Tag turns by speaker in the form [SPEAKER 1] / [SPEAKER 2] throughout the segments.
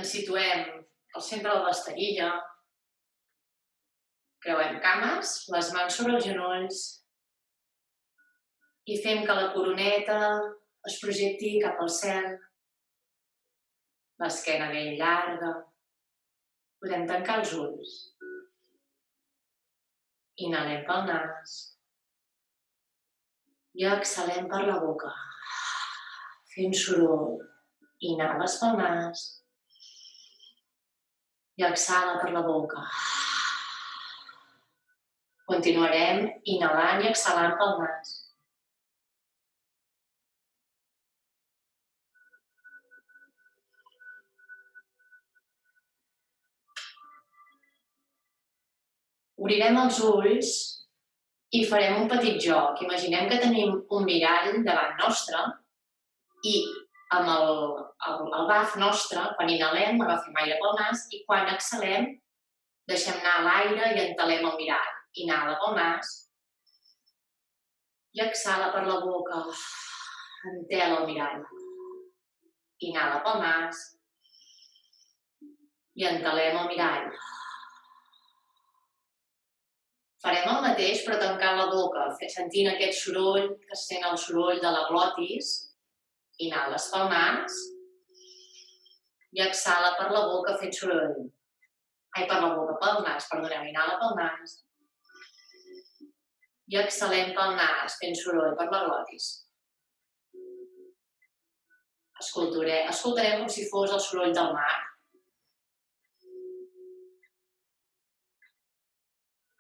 [SPEAKER 1] Ens situem al centre de l'esterilla, creuem cames, les mans sobre els genolls i fem que la coroneta es projecti cap al cel, l'esquena ben llarga. Podem tancar els ulls. Inhalem pel nas i exhalem per la boca, fent soroll. Inhales pel nas i exhala per la boca. Continuarem inhalant i exhalant pel nas. Obrirem els ulls i farem un petit joc. Imaginem que tenim un mirall davant nostre i amb el baf nostre, quan inhalem, agafem aire pel nas i quan exhalem, deixem anar l'aire i entelem el mirall. Inhala pel nas i exhala per la boca. Entela el mirall. Inhala pel nas i entelem el mirall. Farem el mateix però tancant la boca, sentint aquest soroll, que se sent el soroll de la glotis. Inhales pel nas i exhala per la boca fent soroll. Pel nas, perdoneu. Inhala pel nas i exhalem pel nas fent soroll per la glotis. Escoltarem com si fos el soroll del mar.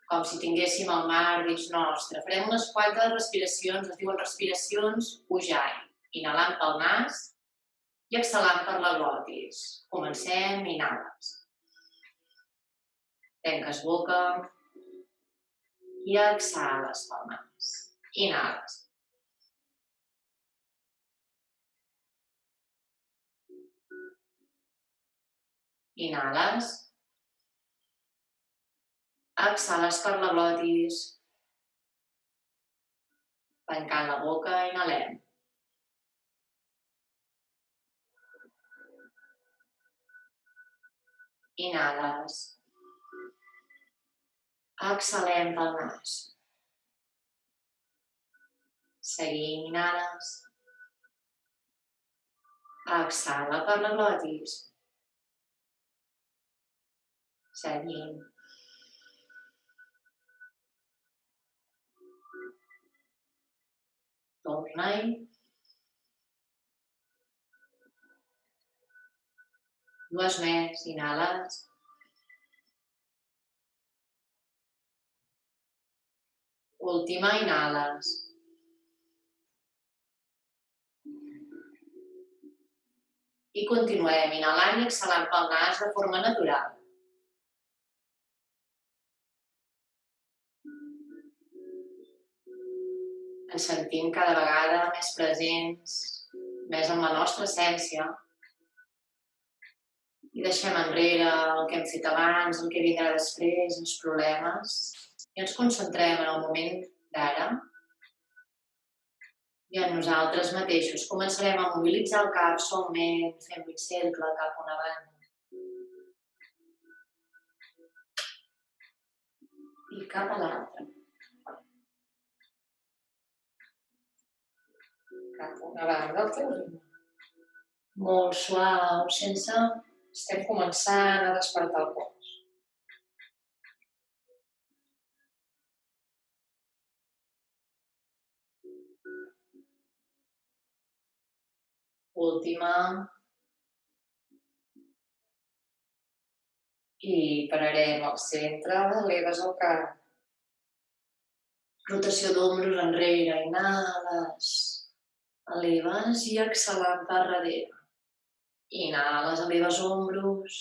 [SPEAKER 1] Com si tinguéssim el mar dins nostre. Farem unes quantes respiracions, es diuen respiracions Ujjayi. Inhalant pel nas i exhalant per la glotis. Comencem, inhales. Tanques boca i exhales pel nas. Inhales. Inhales. Exhales per la glotis. Tancant la boca, inhalem. Inhales. Exhalem pel nas. Seguim, inhales. Exhala per la glotis. Seguim. Torna-hi. Dues més, inhales. Última, inhales. I continuem inhalant i exhalant pel nas de forma natural. Ens sentim cada vegada més presents, més en la nostra essència. I deixem enrere el que hem fet abans, el que vindrà després, els problemes. I ens concentrem en el moment d'ara i en nosaltres mateixos. Començarem a mobilitzar el cap suaument, fent mig cercle cap a una banda. I cap a l'altra. Cap a una banda, el teu ritme. Molt suau, sense... Estem començant a despertar el cos. Última. I pararem al centre, eleves el cap. Rotació d'ombros enrere, inhales, eleves i exhalant per darrere. Inhales, eleves ombros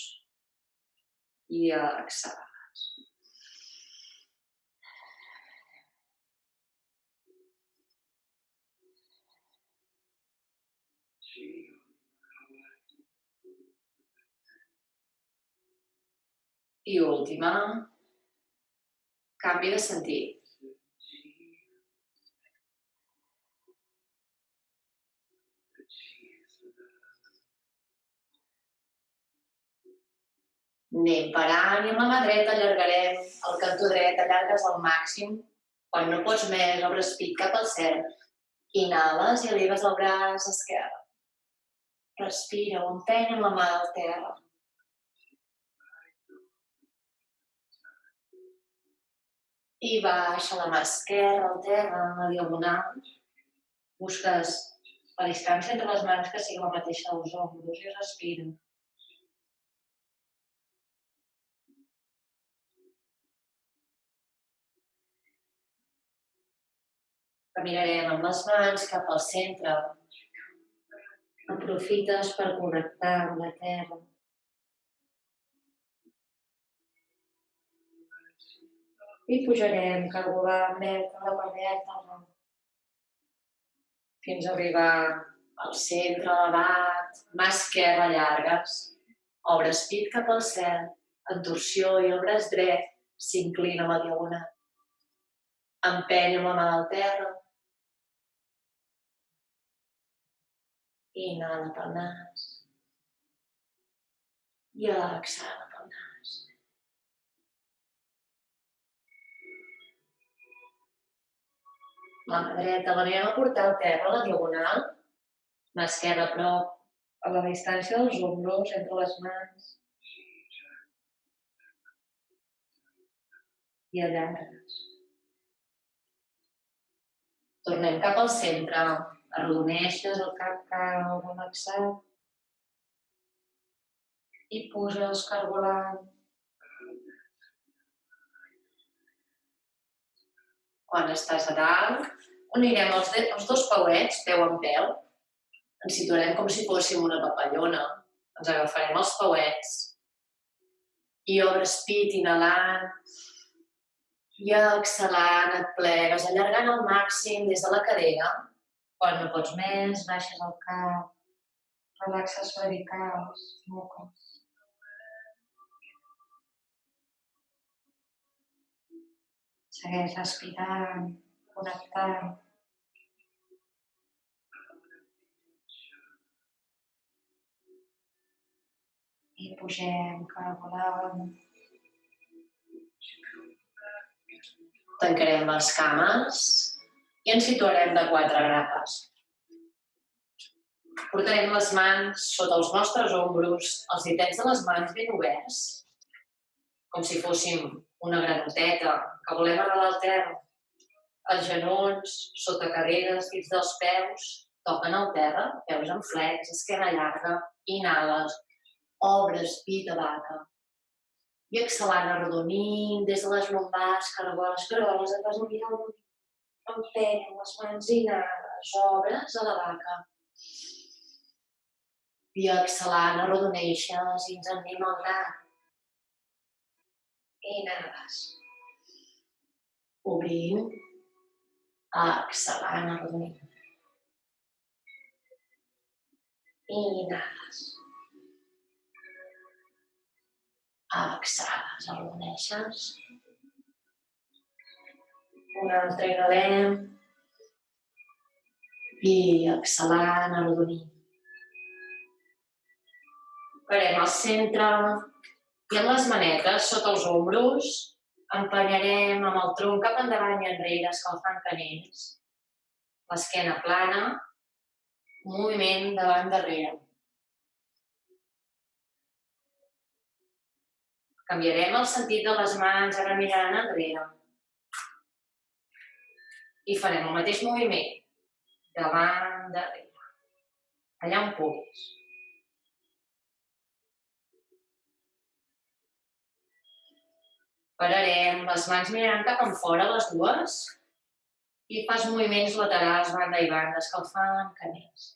[SPEAKER 1] i exhales. I última, canvi de sentit. Anem parant i amb la mà dreta allargarem el cantó dret, allargues al màxim. Quan no pots més, obres pit cap al cel. Inhales i eleves el braç esquerre. Respira o empeny amb la mà al terra. I baixa la mà esquerra al terra, a la diagonal. Busques la distància entre les mans que sigui la mateixa dels ombros i respira. Caminarem amb les mans cap al centre. Aprofites per connectar amb la terra. I pujarem cargolant vèrtebra per vèrtebra fins a arribar al centre elevat, mà esquerra llargues. Obres pit cap al cel, en torsió i el braç dret s'inclina a la diagonal. Empeny amb la mà al terra. Inhala pel nas. I exhala pel nas. La mà dreta l'anem a portar al terra a la diagonal. Mà esquerra a prop, a la distància dels ombros, entre les mans. I allargues. Tornem cap al centre. Arrodoneixes el cap cau relaxat. I puges cargolant. Quan estàs a dalt, unirem els dos pauets, peu amb peu. Ens situarem com si fóssim una papallona. Ens agafarem els pauets. I obres pit inhalant. I exhalant et plegues, allargant al màxim des de la cadera. Quan no pots més, baixes el cap. Relaxes cervicals, nuques. Segueix respirant, connectant. I pugem cargolant. Tancarem les cames i ens situarem de 4 grapes. Portarem les mans sota els nostres ombros, els ditets de les mans ben oberts, com si fóssim una granoteta que volem arrelar al terra. Els genolls, sota caderes, dits dels peus, toquen el terra, peus en flex, esquerra llarga, inhales, obres pit a vaca. I exhalant arrodonint des de les lumbars, cargoles, et vas unir al bull. Empeny amb les mans, inhales, obres a la vaca. I exhalant arrodoneixes i ens anem al gat. Inhales. Obrint. Exhalant arrodonint. Inhales. Exhales, arrodoneixes. Un altre inhalem. I exhalant, arrodonint. Farem al centre i amb les manetes sota els ombros empenyarem amb el tronc cap endavant i enrere, escalfant canells. L'esquena plana, moviment davant darrere. Canviarem el sentit de les mans, ara mirant enrere. I farem el mateix moviment, davant, darrere, allà on puguis. Pararem, les mans mirant cap enfora, les dues, i fas moviments laterals, banda i banda, escalfant canells.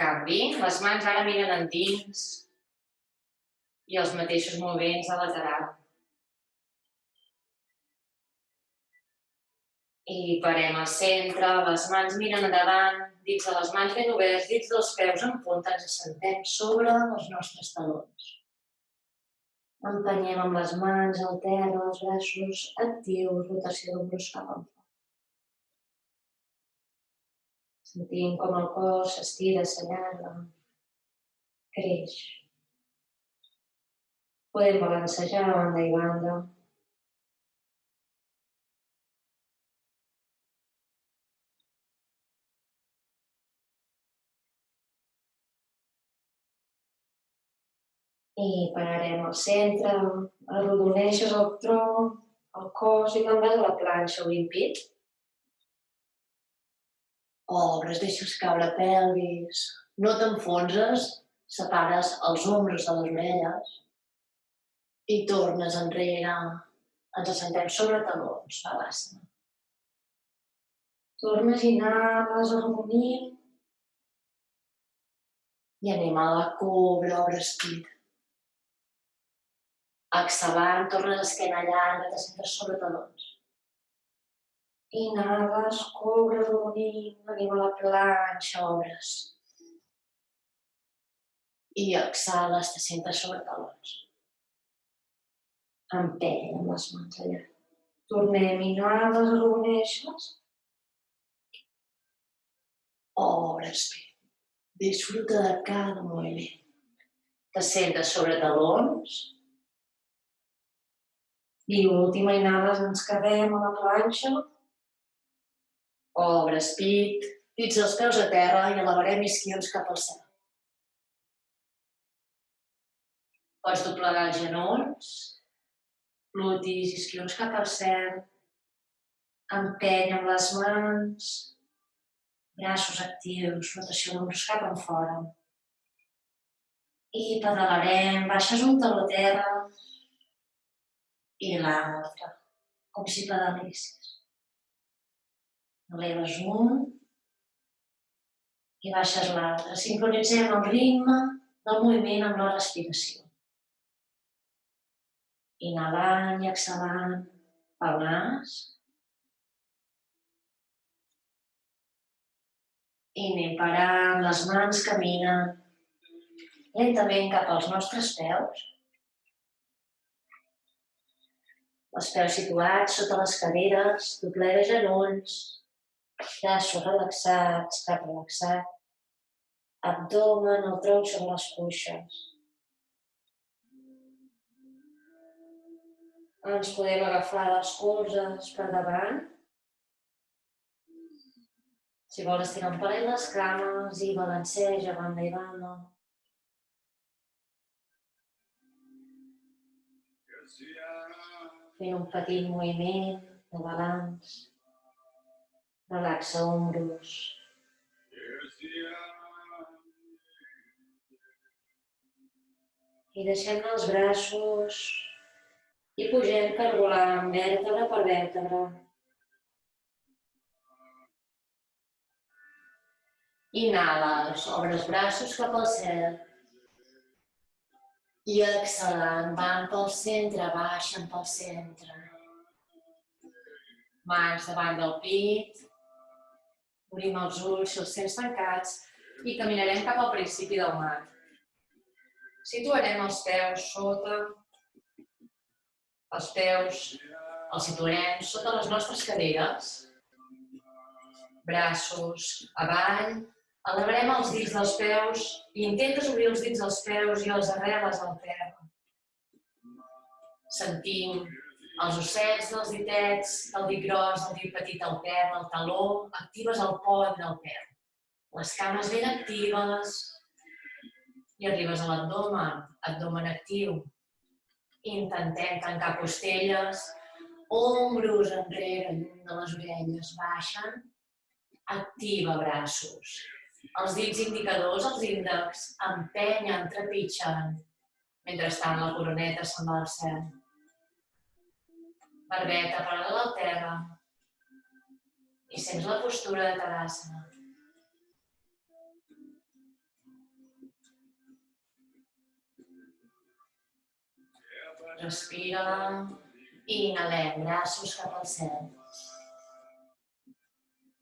[SPEAKER 1] Canvi, les mans ara miren endins i els mateixos moviments a lateral. I parem al centre, les mans miren endavant, dits de les mans ben oberts, dits dels peus en punta, ens assentem sobre els nostres talons. Empenyem amb les mans al terra, els braços actius, rotació d'ombros cap enfora. Sentim com el cos s'estira, s'allarga, creix. Podem balancejar a banda i banda. I pararem al centre, arrodoneixes el tronc, el cos i te'n vas a la planxa obrint pit. Obres, deixes caure pelvis, no t'enfonses, separes els ombres de les orelles i tornes enrere. Ens assentem sobre talons, Balasana. Tornes i inhales, arrodonint. I anem a la cobra, obres pit. Exhalant, tornes esquena llarga, t'assentes sobre talons. Inhales, cobra, arrodonint, anem a la planxa, obres. I exhales, t'assentes sobre talons. Empeny amb les mans allà. Tornem, inhales, arrodoneixes. Obres pit. Disfruta de cada moviment. T'assentes sobre talons. I última, inhales, ens quedem a la planxa. Obres pit, dits els peus a terra i elevarem isquions cap al cel. Pots doblegar els genolls, glutis, isquions cap al cel. Empeny amb les mans, braços actius, rotació d'ombres cap enfora. I pedalarem, baixes un taló a terra i l'altre, com si pedalessis. Eleves un i baixes l'altre. Sincronitzem el ritme del moviment amb la respiració. Inhalant i exhalant pel nas. I anem parant, les mans caminen lentament cap als nostres peus. Els peus situats sota les caderes, doblega genolls, braços relaxats, cap relaxat, abdomen, el tronc sobre les cuixes. Ens podem agafar les colzes per davant. Si vols estirar un parell les cames i balanceja banda i banda. Fent un petit moviment de balanç. Relaxa ombros. I deixem els braços i pugem cargolant vèrtebra per vèrtebra. Inhales, obres braços cap al cel. I exhalant, van pel centre, baixen pel centre. Mans davant del pit. Obrim els ulls si els tens tancats i caminarem cap al principi del mat. Situarem els peus sota. Els peus els situarem sota les nostres caderes. Braços avall. Elevarem els dits dels peus i intentes obrir els dits dels peus i els arreles al terra. Sentim els ossets dels ditets, el dit gros, el dit petit al peu, el taló, actives el pont del peu. Les cames ben actives i arribes a l'abdomen, abdomen actiu. Intentem tancar costelles, ombros enrere, lluny de les orelles, baixen. Activa braços. Els dits indicadors, els índexs, empenyen, trepitgen. Mentrestant, la coroneta se'n va al cel. Barbeta paral·lela al terra. I sents la postura de Tadasana. Respira i inhalem, braços cap al cel.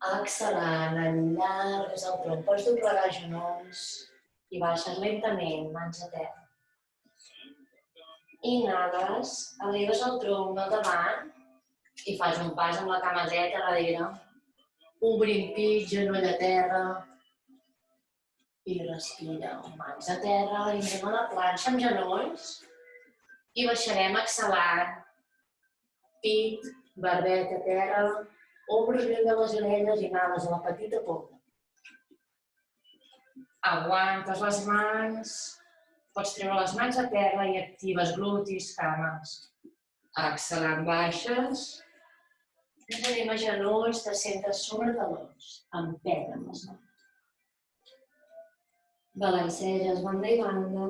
[SPEAKER 1] Exhalant, enllargues el tronc. Pots doblegar genolls i baixes lentament, mans a terra. Inhales, eleves el tronc del davant i fas un pas amb la cama dreta darrere. Obrim pit, genoll a terra i respira. Mans a terra i anem a la planxa amb genolls i baixarem exhalant. Pit, barbet a terra, ombres lluny de les orelles i inhales a la petita punta. Aguantes les mans, pots treure les mans a terra i actives glutis, cames. Exhalant baixes, ens anem a genolls, te centres sobre talons, empeny amb les mans. Balanceges banda i banda.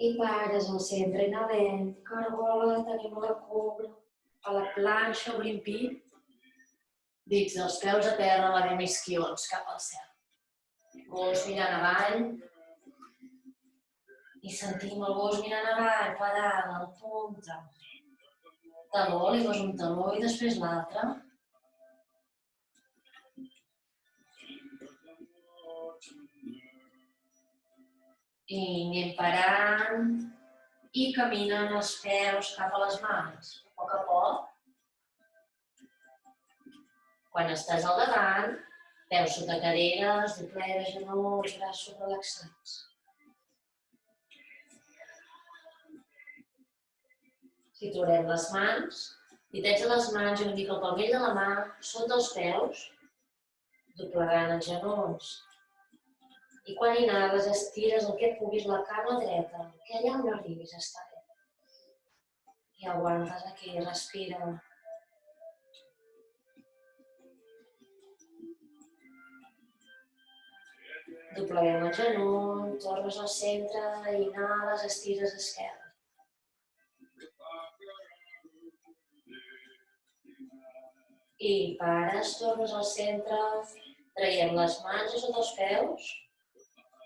[SPEAKER 1] I pares al centre inhalem, cargola, tenim a la cobra, a la planxa, obrim pit. Dits dels peus a terra, elevem isquions cap al cel. Gos mirant avall. I sentim el gos mirant avall, pedal, al punta. Taló, li pos un taló i després l'altre. I anem parant i caminen els peus cap a les mans, a poc. Quan estàs al davant, peus sota caderes, doblegues, genolls, braços relaxats. Situem les mans, ditets a les mans i una mica el palmell de la mà sota els peus, doblegant els genolls. I quan inhales estires el que puguis la cama dreta, que allà on arribis està bé. I aguantes aquí, respira. Dobleguem el genoll, tornes al centre, inhales, estires esquerra. I pares, tornes al centre, traiem les mans a sota els peus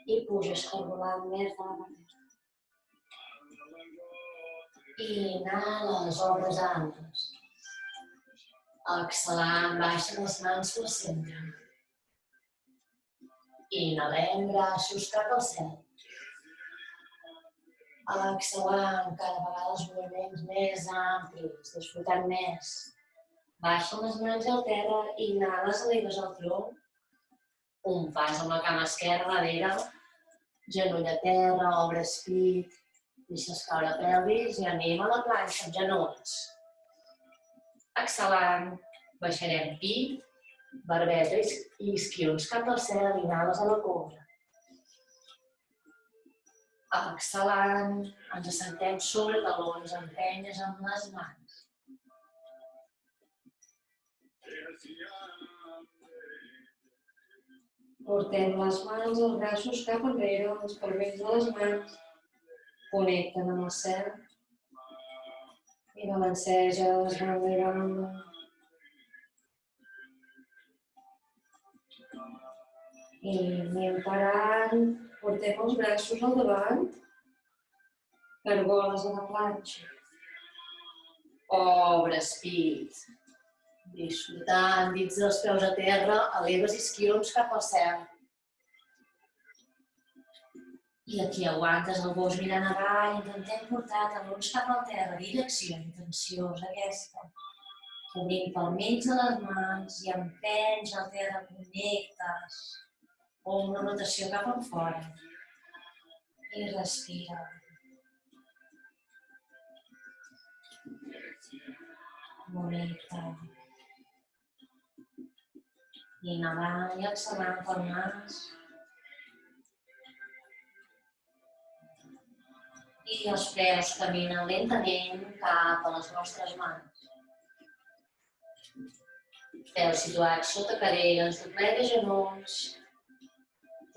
[SPEAKER 1] i puges cargolant més de la mà. I inhales, obres amples. Exhalant, baixa les mans pel centre. Inhalem, braços cap al cel. Exhalant, cada vegada els moviments més amplis, disfrutant més. Baixa les mans al terra, inhales, eleves el tronc. Un pas amb la cama esquerra darrere, genoll a terra, obres pit, deixes caure pelvis i anem a la planxa amb genolls. Exhalant, baixarem pit, barbeta i isquions cap al cel, inhales a la cobra. Exhalant, ens assentem sobre talons, empenyes amb les mans. Portem les mans, els braços cap enrere, els palmells de les mans. Connecten amb el cel. I balanceges, banda i banda. I anem parant. Portem els braços al davant. Cargoles a la planxa. Obres pit. Disfrutant, dits dels peus a terra, eleves isquions cap al cel. I aquí aguantes el gos mirant avall, intentem portar talons cap al terra, direcció, intenció, és aquesta. Obrim palmells a les mans i empenys al terra, connectes. O una rotació cap enfora. I respira. Connecta. Inhalant i exhalant pel nas. I els peus caminen lentament cap a les nostres mans. Peus situats sota caderes, doblega genolls,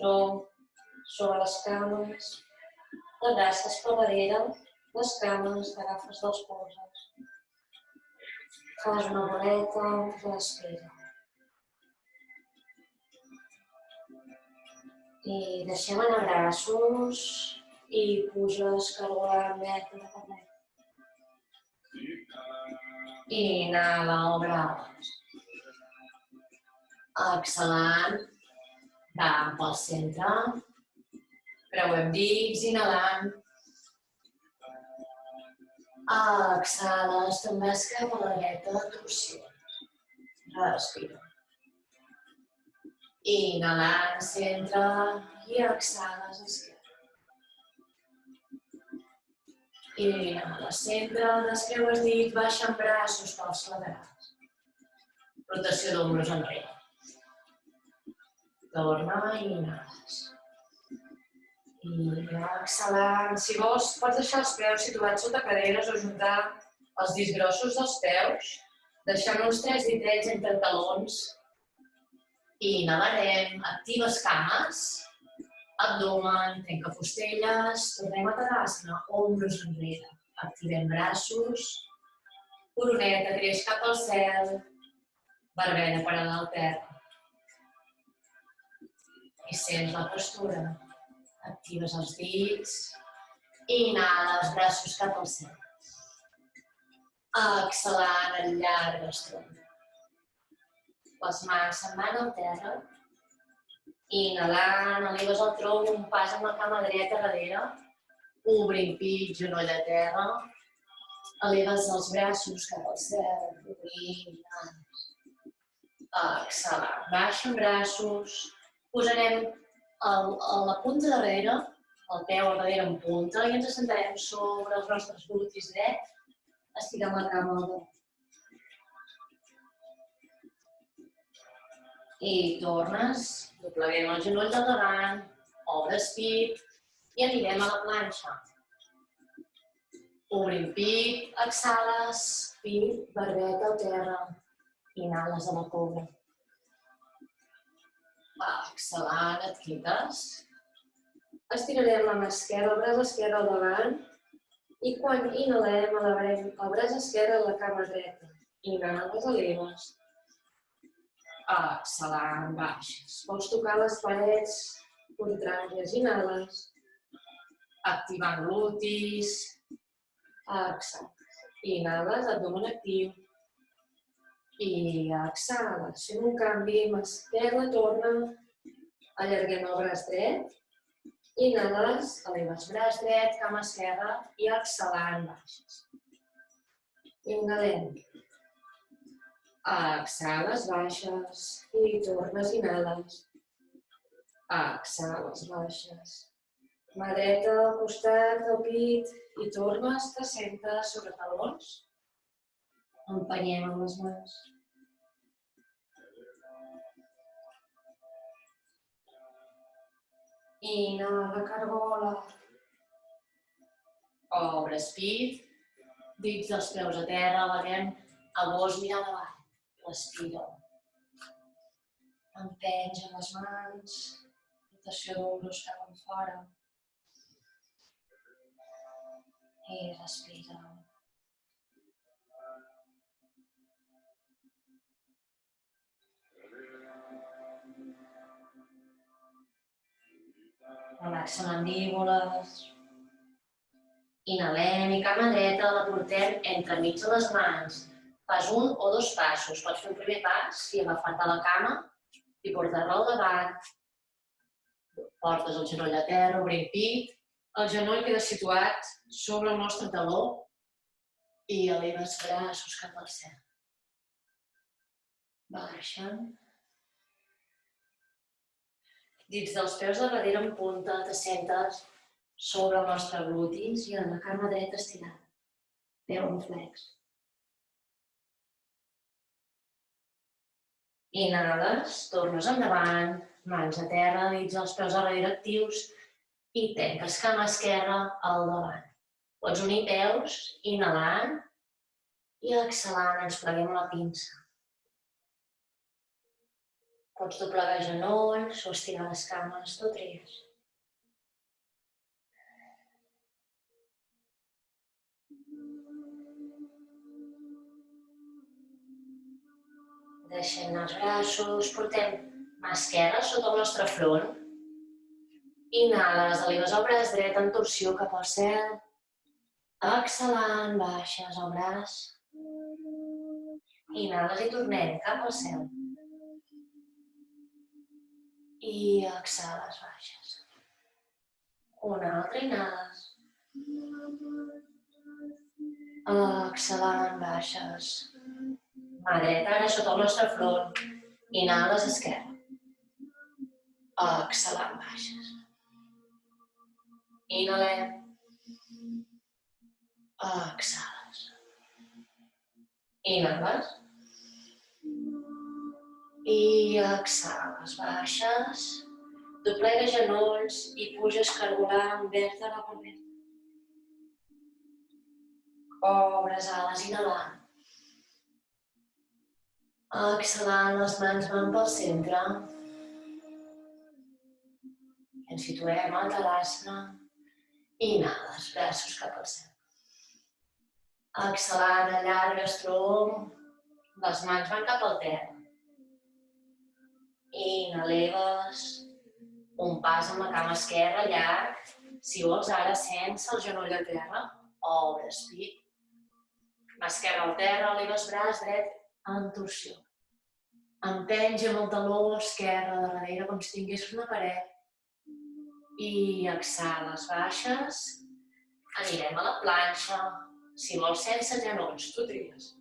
[SPEAKER 1] tronc sobre les cames, t'abraces per darrere, les cames, t'agafes dels polzes. Fas una boleta, respira. I deixem anar braços i puges cargolant vèrtebra per vèrtebra. Inhala, obre ales. Exhalant, cap al centre. Creuem dits, inhalant. Exhales, te'n vas cap a la dreta, torsió. Respira. Inhalant, centre i exhales, esquerra. Inhala, centre, descreu els dits, baixa amb braços pels laterals. Rotació d'ombros enrere. Torna i inhales. I exhalant. Si vols, pots deixar els peus situats sota caderes o juntar els dits grossos dels peus, deixant uns 3 ditets entre talons. I inhalarem, actives cames, abdomen, trenca costelles, tornem a Tadasana, ombros enrere. Activem braços, coroneta creix cap al cel, barbella parada al terra. I sents la postura. Actives els dits, inhales, braços cap al cel. Exhalant, allargues tronc. Les mans se'n van al terra. Inhalant, eleves el tronc un pas amb la cama dreta darrere. Obrint pit, genoll a terra. Eleves els braços cap al cel, obrint mans. Exhalant, baixa amb braços. Posarem la punta darrere, el peu al darrere en punta, i ens assentarem sobre els nostres glutis drets, estirant la cama al davant. I tornes, dobleguem el genoll del davant, obres pit i anirem a la planxa. Obrim pit, exhales, pit, barbeta al terra, inhales a la cobra. Exhalant, et quites. Estirarem la mà esquerra, el braç esquerre al davant i quan inhalem, elevarem el braç esquerre a la cama dreta. Inhales, eleves. Exhalant, baixes. Vols tocar les parets contràries, inhales. Activant glutis. Exhales. Inhales, abdomen actiu. I exhales. Fem un canvi, mà esquerra, torna. Allarguem el braç dret. Inhales, eleves braç dret, cama esquerra i exhalant, baixes. Inhalem. Exhales, baixes i tornes, inhales. Exhales, baixes. Mà dreta al costat del pit i tornes, t'assentes sobre talons. Empenyem amb les mans. Inhala, cargola. Obres pit. Dits dels peus a terra, elevem el gos mirant avall. Respira. Empenys amb les mans. Rotació d'ombros cap enfora. I respira. Relaxa mandíbules. Inhalem i cama dreta la portem entremig de les mans. Fas 1 o 2 passos. Pots fer un primer pas i agafar-te la cama i portar-la al davant. Portes el genoll a terra, obrint pit. El genoll queda situat sobre el nostre taló i eleves braços cap al cel. Baixen. Dits dels peus de darrere en punta, t'assentes sobre el nostre glutis i amb la cama dreta estirada. Peu en flex. Inhales, tornes endavant, mans a terra, dits dels peus a darrere actius i tanques cama esquerra al davant. Pots unir peus, inhalant i exhalant, ens pleguem a la pinça. Pots doblegar genolls o estirar les cames, tu tries. Deixem anar els braços, portem mà esquerra sota el nostre front. Inhales, eleves el braç dret en torsió cap al cel. Exhalant, baixes el braç. Inhales i tornem cap al cel. I exhales, baixes. Una altra, inhales. Exhalant, baixes. Mà dreta ara sota el nostre front. Inhales, esquerra. Exhalant, baixes. Inhalem. Exhales. Inhales. I exhales, baixes. Doblega genolls i puges cargolant vèrtebra per vèrtebra. Obres ales, inhalant. Exhalant, les mans van pel centre. I ens situem al Tadasana. Inhales, braços cap al cel. Exhalant, allargues tronc. Les mans van cap al terra. Inhaleves. Un pas amb la cama esquerra llarg. Si vols ara, sense el genoll a terra, obres pit. Mà esquerra al terra, eleves braç dret en torsió. Empenys amb el taló esquerre darrere com si tinguessis una paret. I exhales, baixes. Anirem a la planxa. Si vols sense genolls, tu tries.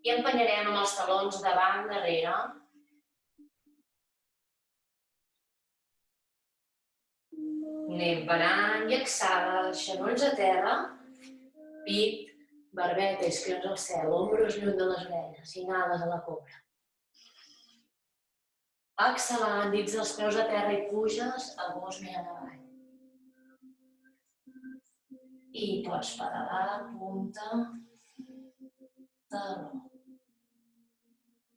[SPEAKER 1] I empenyarem amb els talons davant, darrere. Anem parant i exhales, genolls a terra. Pit, barbeta, isquions al cel, ombros lluny de les orelles. Inhales a la cobra. Exhalant, dits dels peus a terra i puges, a gos mirant avall. I pots pedalar, punta, taló,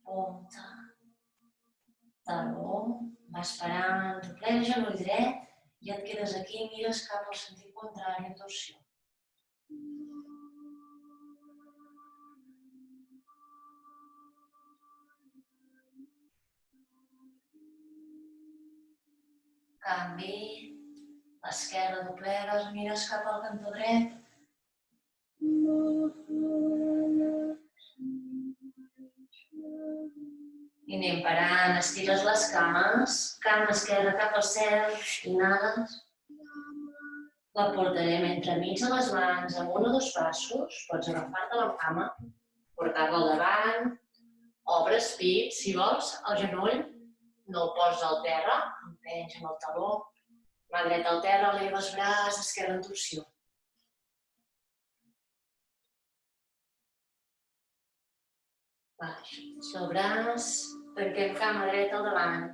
[SPEAKER 1] punta, taló. Vas parant, doblega genoll dret i et quedes aquí i mires cap al sentit contrari en torsió. Canvi, l'esquerra doblegues, mires cap al cantó dret. I anem parant, estires les cames, cama esquerra cap al cel, inhales. La portarem entremig de les mans amb un o dos passos, pots agafar-te la cama, portar-la al davant, obres pit, si vols, el genoll, no el poses al terra, empenys amb el taló, mà dreta al terra, eleves braç, esquerra en torsió. Baix, el braç, tanquem cama dreta al davant.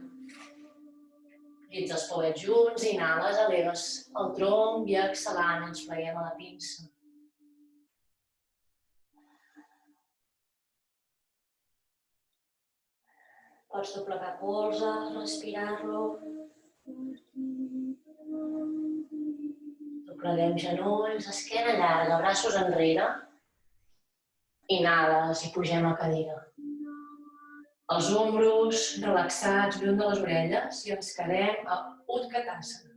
[SPEAKER 1] Dins els pauets junts, inhales, eleves el tronc i exhalant, ens pleguem a la pinça. Pots doblegar colze, respirar-lo. Dobleguem genolls, esquena llarga, braços enrere. Inhales i pugem a cadira. Els ombros relaxats, lluny de les orelles i ens quedem a Utkatasana.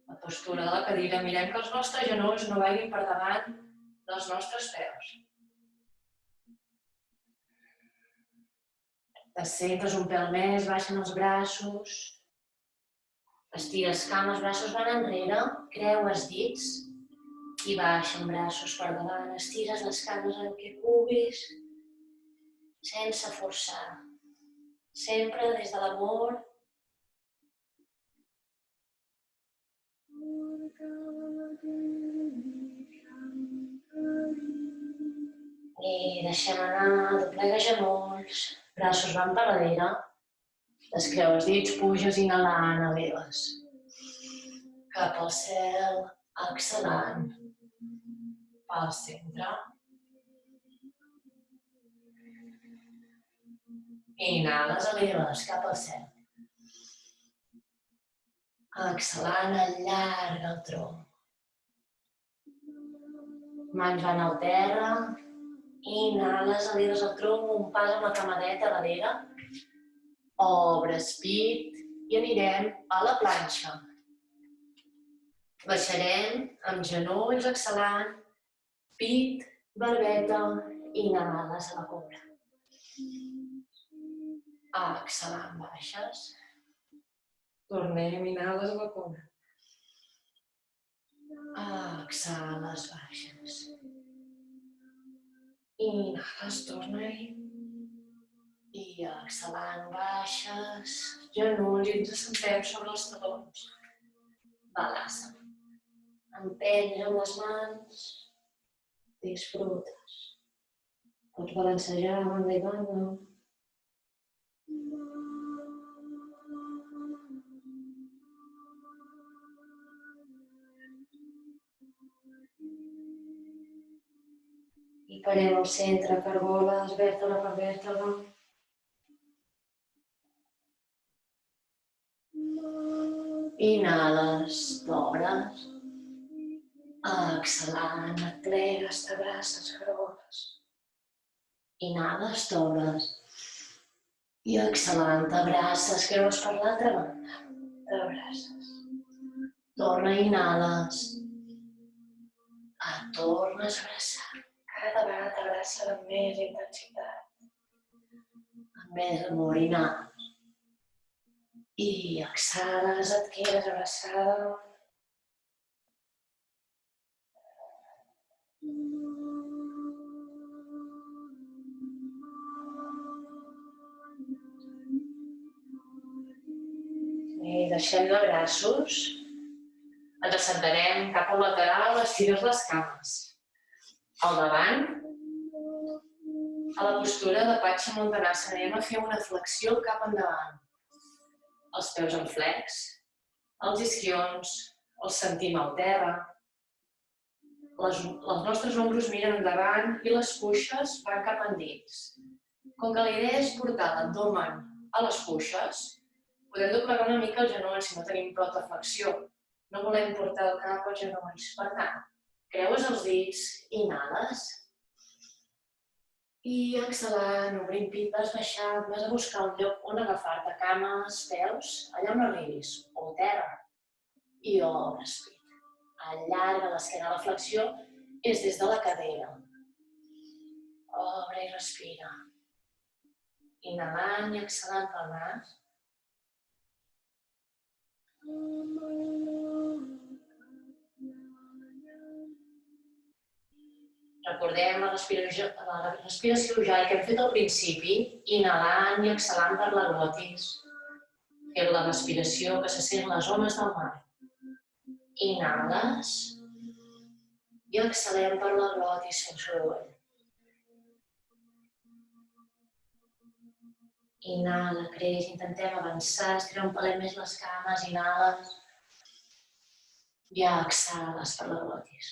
[SPEAKER 1] La postura de la cadira, mirem que els nostres genolls no vagin per davant dels nostres peus. T'assentes un pèl més, baixen els braços. Estires cames, braços van enrere, creues dits i baixen braços per davant. Estires les cames el que puguis, sense forçar. Sempre des de l'amor. I deixem anar, doblega genolls. Braços van per darrere, descreues dits, puges, inhalant, eleves. Cap al cel, exhalant, pel centre. Inhales, eleves, cap al cel. Exhalant, allarga el tronc. Mans van al terra. Inhales, eleves el tronc, un pas amb la cama dreta darrere. Obres pit i anirem a la planxa. Baixarem amb genolls, exhalant, pit, barbeta, inhales a la cobra. Exhalant, baixes. Tornem, inhales a la cobra. Exhales, baixes. Inhales, torna-hi. I exhalant, baixes, genolls i ens assentem sobre els talons. Balasana. Empenyes amb les mans, disfrutes. Pots balancejar a banda i banda. I parem al centre, cargoles, vèrtebra per vèrtebra. Inhales, t'obres. Exhalant, et plegues, t'abraces, cargoles. Inhales, t'obres. I exhalant, t'abraces, creus per l'altra banda. T'abraces. Torna, inhales. Et tornes a abraçar. Cada vegada t'abraces amb més intensitat. Amb més amor, inhales. I exhales, et quedes abraçada. I deixem de braços. Ens assentarem cap al lateral, estires les cames. Al davant, a la postura de Paschimottanasana, anem a fer una flexió cap endavant. Els peus en flex, els isquions, els sentim al terra. Els nostres ombros miren endavant i les cuixes van cap endins. Com que la idea és portar l'abdomen a les cuixes, podem doblegar una mica el genoll si no tenim prou de flexió. No volem portar el cap als genolls. Per tant, creues els dits, inhales. I exhalant, obrint pit, vas baixant, vas a buscar un lloc on agafar-te, cames, peus, allà on arribis, o terra. I obres pit. Allarga l'esquena, la flexió és des de la cadera. Obre i respira. Inhalant i exhalant pel nas. Recordem la respiració ujjayi que hem fet al principi, inhalant i exhalant per la glotis. Fem la respiració que se sent les ones del mar. Inhales i exhalem per la glotis fent soroll. Inhala, creix, intentem avançar, estirar un pelet més les cames, inhales. I exhales per la glotis.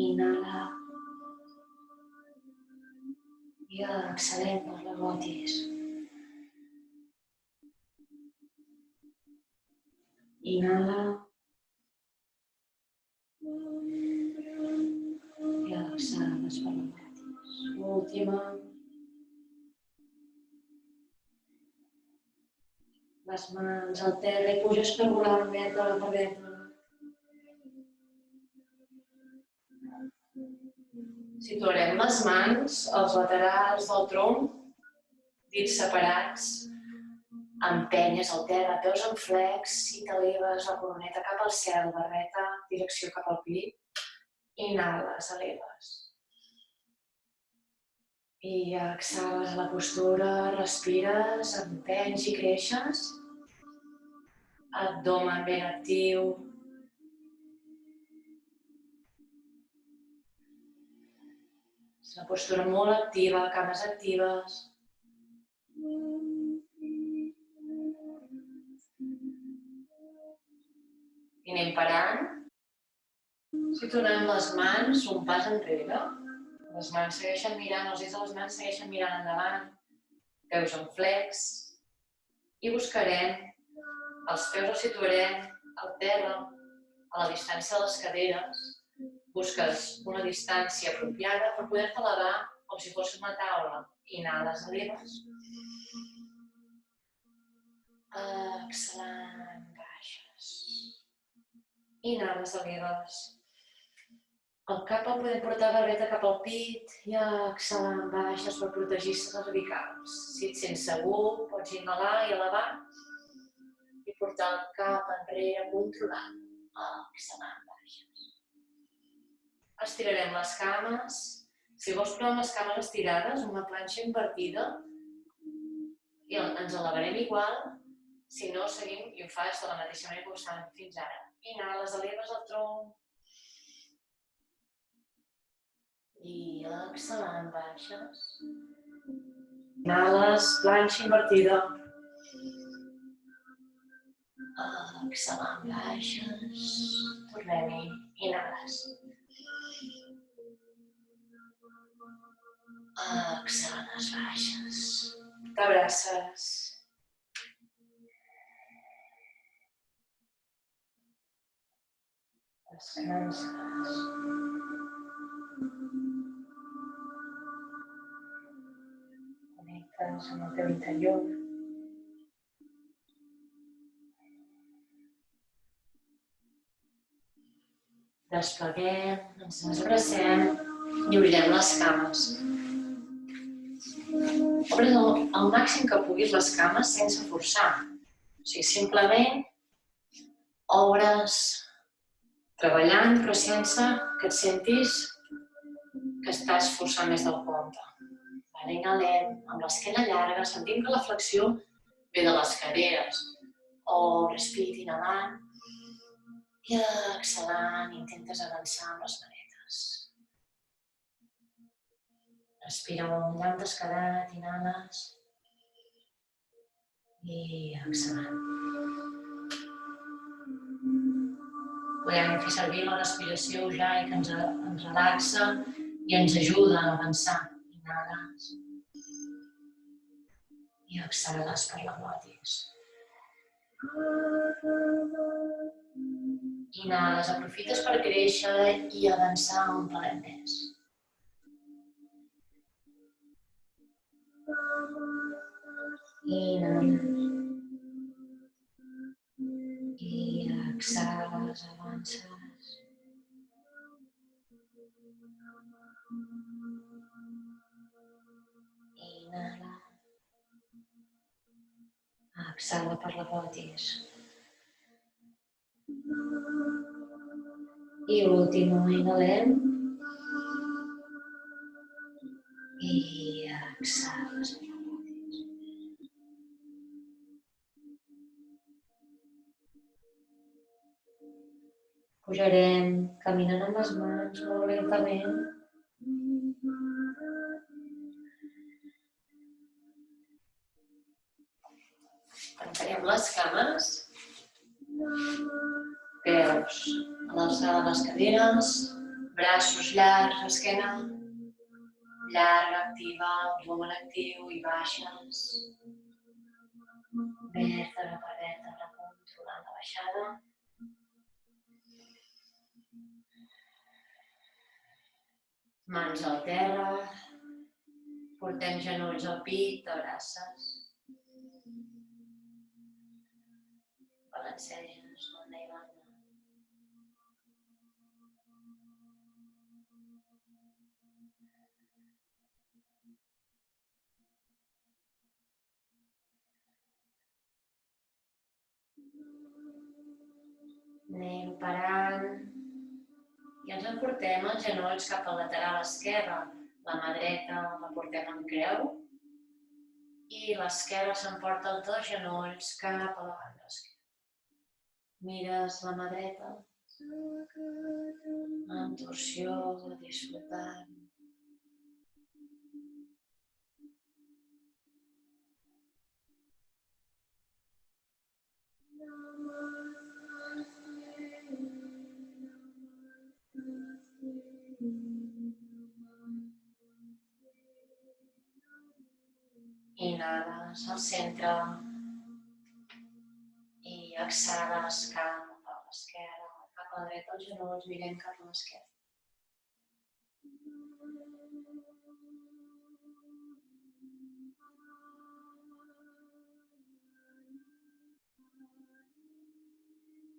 [SPEAKER 1] Inhala. I exhalem per la glotis. Inhala. I exhales per la glotis. Última. Les mans al terra i puges cargolant vèrtebra per vèrtebra. Situarem les mans als laterals del tronc, dits separats, empenyes al terra, peus en flex i t'eleves la coroneta cap al cel, barbeta, direcció cap al pit. Inhales, eleves. I exhales la postura, respires, empenys i creixes. Abdomen ben actiu. És una postura molt activa, cames actives. I anem parant. Situem les mans un pas enrere. Les mans segueixen mirant, els dits de les mans segueixen mirant endavant. Peus en flex. I buscarem, els peus els situarem al terra, a la distància de les caderes. Busques una distància apropiada per poder-te elevar com si fos una taula. Inhales, eleves. Exhalant, baixes. Inhales, eleves. El cap el podem portar barbeta cap al pit i exhalant, baixes per protegir les cervicals. Si et sents segur, pots inhalar i elevar. I portar el cap enrere controlant. Exhalant, baixes. Estirarem les cames. Si vols provar amb les cames estirades, una planxa invertida, i ens elevarem igual. Si no, seguim i ho fas de la mateixa manera que ho estàvem fins ara. Inhales, eleves el tronc. I exhalant, baixes. Inhales, planxa invertida. Exhalant, baixes. Tornem-hi. Inhales. Exhalant, baixes. T'abraces. Descanses. Connectes amb el teu interior. Despleguem, ens desabracem i obrirem les cames. Obres el màxim que puguis les cames sense forçar. O sigui, simplement obres treballant, però sense que et sentis que estàs forçant més del compte. Inhalem amb l'esquena llarga, sentim que la flexió ve de les caderes. O respira inhalant i exhalant, intentes avançar amb les manetes. Respira un llarg descarat, inhales i exhalant. Podem fer servir la respiració ujjayi que ens relaxa i ens ajuda a avançar. Inhales i exhales per la glotis. Inhales, aprofites per créixer i avançar un pelet més. Inhales i exhales, avances. Inhala. Exhala per la glotis. I últim, inhalem. I exhales per la glotis. Pujarem caminant amb les mans molt lentament. Tancarem les cames, peus a l'alçada de les caderes, braços llargs, esquena llarga, activa, abdomen actiu i baixes. Vèrtebra per vèrtebra, controlant la baixada. Mans al terra, portem genolls al pit, t'abraces. Balanceges banda i banda. Anem parant i ens emportem els genolls cap al lateral esquerre. La mà dreta la portem en creu i l'esquerra s'emporta els dos genolls cap a la banda esquerra. Mires la mà dreta amb torsió, disfrutant. Inhales al centre i exhales cap a l'esquerra, cap a la dreta, els genolls mirem cap a l'esquerra.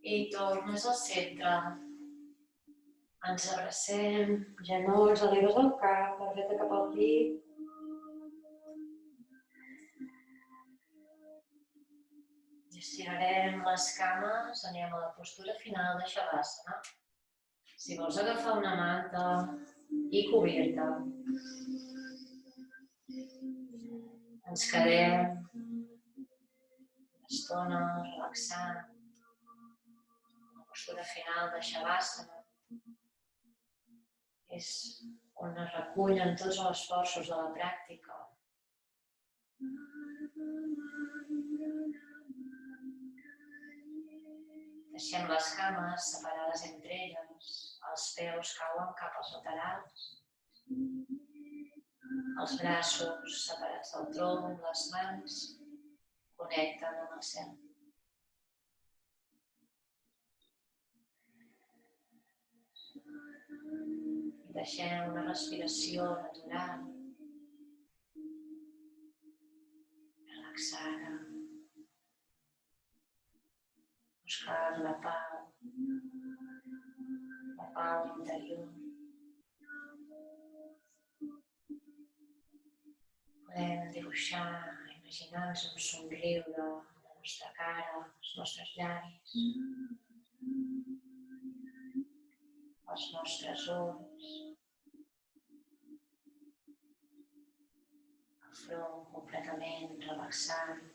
[SPEAKER 1] I tornes al centre. Ens abracem, genolls, eleves el cap, la dreta cap al pit. I Estirarem les cames, anem a la postura final de Shavasana. Si vols agafar una manta i cobrir-te, ens quedem una estona relaxant. La postura final de Shavasana és on es recullen tots els esforços de la pràctica. Deixem les cames separades entre elles, els peus cauen cap als laterals, els braços separats del tronc, les mans connecten amb el cel. Deixem una respiració natural, relaxada, buscant la pau interior. Podem dibuixar, imaginar-nos un somriure a la nostra cara, als nostres llavis, als nostres ulls, el front completament relaxat.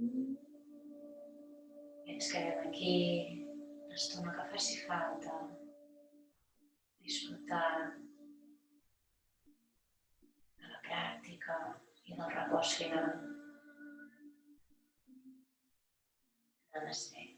[SPEAKER 1] I ens quedem aquí l'estona que faci falta, disfrutant de la pràctica i del repòs final. Namasté.